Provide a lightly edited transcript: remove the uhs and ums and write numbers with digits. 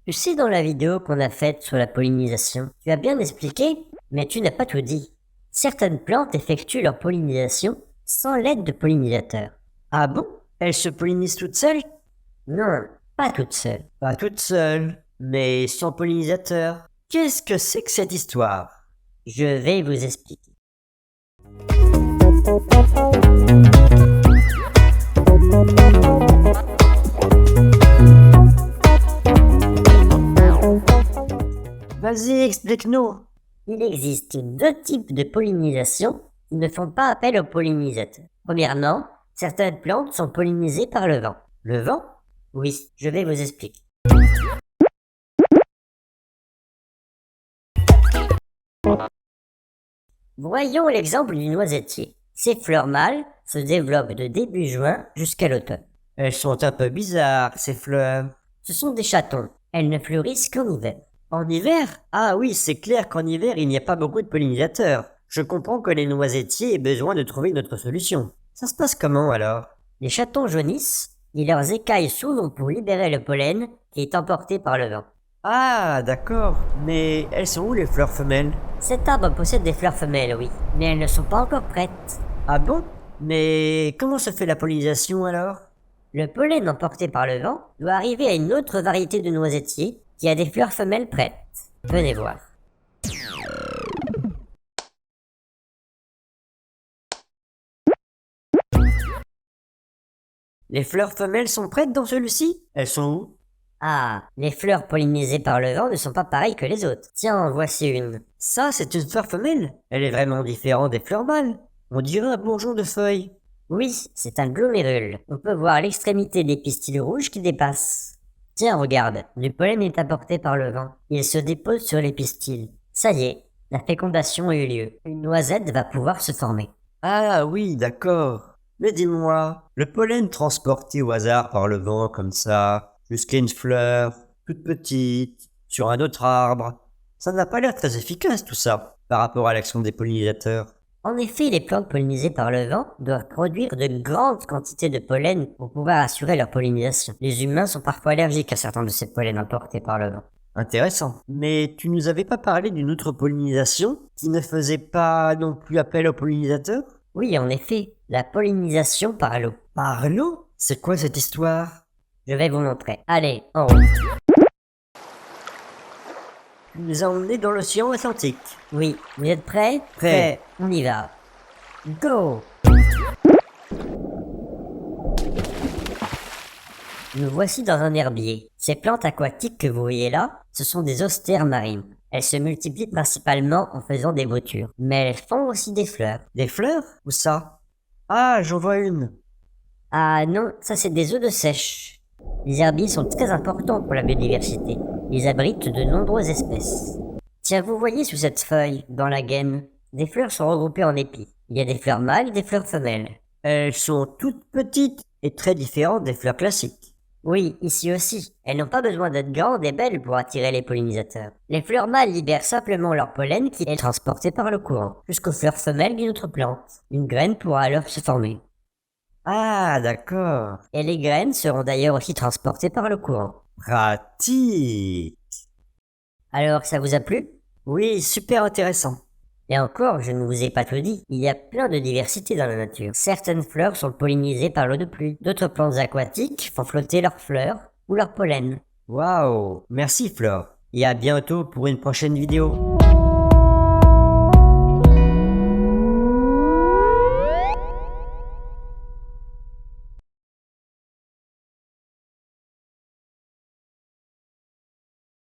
Tu sais, dans la vidéo qu'on a faite sur la pollinisation, tu as bien expliqué, mais tu n'as pas tout dit. Certaines plantes effectuent leur pollinisation sans l'aide de pollinisateurs. Ah bon? Elles se pollinisent toutes seules? Non, pas toutes seules. Pas toutes seules, mais sans pollinisateur. Qu'est-ce que c'est que cette histoire? Je vais vous expliquer. Vas-y, explique-nous. Il existe deux types de pollinisation qui ne font pas appel aux pollinisateurs. Premièrement, certaines plantes sont pollinisées par le vent. Le vent? Oui, je vais vous expliquer. Voyons l'exemple du noisetier. Ses fleurs mâles se développent de début juin jusqu'à l'automne. Elles sont un peu bizarres, ces fleurs. Ce sont des chatons. Elles ne fleurissent qu'en hiver. En hiver? Ah oui, c'est clair qu'en hiver, il n'y a pas beaucoup de pollinisateurs. Je comprends que les noisetiers aient besoin de trouver une autre solution. Ça se passe comment alors? Les chatons jaunissent et leurs écailles s'ouvrent pour libérer le pollen qui est emporté par le vent. Ah, d'accord. Mais elles sont où les fleurs femelles? Cet arbre possède des fleurs femelles, oui, mais elles ne sont pas encore prêtes. Ah bon? Mais comment se fait la pollinisation alors? Le pollen emporté par le vent doit arriver à une autre variété de noisetiers qui a des fleurs femelles prêtes. Venez voir. Les fleurs femelles sont prêtes dans celui-ci? Elles sont où? Ah, les fleurs pollinisées par le vent ne sont pas pareilles que les autres. Tiens, en voici une. Ça, c'est une fleur femelle. Elle est vraiment différente des fleurs mâles. On dirait un bourgeon de feuilles. Oui, c'est un glomérule. On peut voir l'extrémité des pistils rouges qui dépassent. Tiens, regarde, du pollen est apporté par le vent. Il se dépose sur les pistils. Ça y est, la fécondation a eu lieu. Une noisette va pouvoir se former. Ah oui, d'accord. Mais dis-moi, le pollen transporté au hasard par le vent comme ça, jusqu'à une fleur, toute petite, sur un autre arbre, ça n'a pas l'air très efficace tout ça, par rapport à l'action des pollinisateurs. En effet, les plantes pollinisées par le vent doivent produire de grandes quantités de pollen pour pouvoir assurer leur pollinisation. Les humains sont parfois allergiques à certains de ces pollens apportés par le vent. Intéressant. Mais tu nous avais pas parlé d'une autre pollinisation qui ne faisait pas non plus appel aux pollinisateurs? Oui, en effet, la pollinisation par l'eau. Par l'eau? C'est quoi cette histoire? Je vais vous montrer. Allez, en route. Tu nous as emmenés dans l'océan Atlantique. Oui, vous êtes prêts? Prêt. On y va. Go! Nous voici dans un herbier. Ces plantes aquatiques que vous voyez là, ce sont des austères marines. Elles se multiplient principalement en faisant des boutures, mais elles font aussi des fleurs. Des fleurs? Où ça? Ah, j'en vois une. Ah non, ça c'est des œufs de sèche. Les herbiers sont très importants pour la biodiversité. Ils abritent de nombreuses espèces. Tiens, vous voyez sous cette feuille, dans la gaine, des fleurs sont regroupées en épis. Il y a des fleurs mâles et des fleurs femelles. Elles sont toutes petites et très différentes des fleurs classiques. Oui, ici aussi. Elles n'ont pas besoin d'être grandes et belles pour attirer les pollinisateurs. Les fleurs mâles libèrent simplement leur pollen qui est transporté par le courant, jusqu'aux fleurs femelles d'une autre plante. Une graine pourra alors se former. Ah, d'accord. Et les graines seront d'ailleurs aussi transportées par le courant. Pratique. Alors, ça vous a plu? Oui, super intéressant. Et encore, je ne vous ai pas tout dit, il y a plein de diversité dans la nature. Certaines fleurs sont pollinisées par l'eau de pluie. D'autres plantes aquatiques font flotter leurs fleurs ou leur pollen. Waouh. Merci Flore. Et à bientôt pour une prochaine vidéo.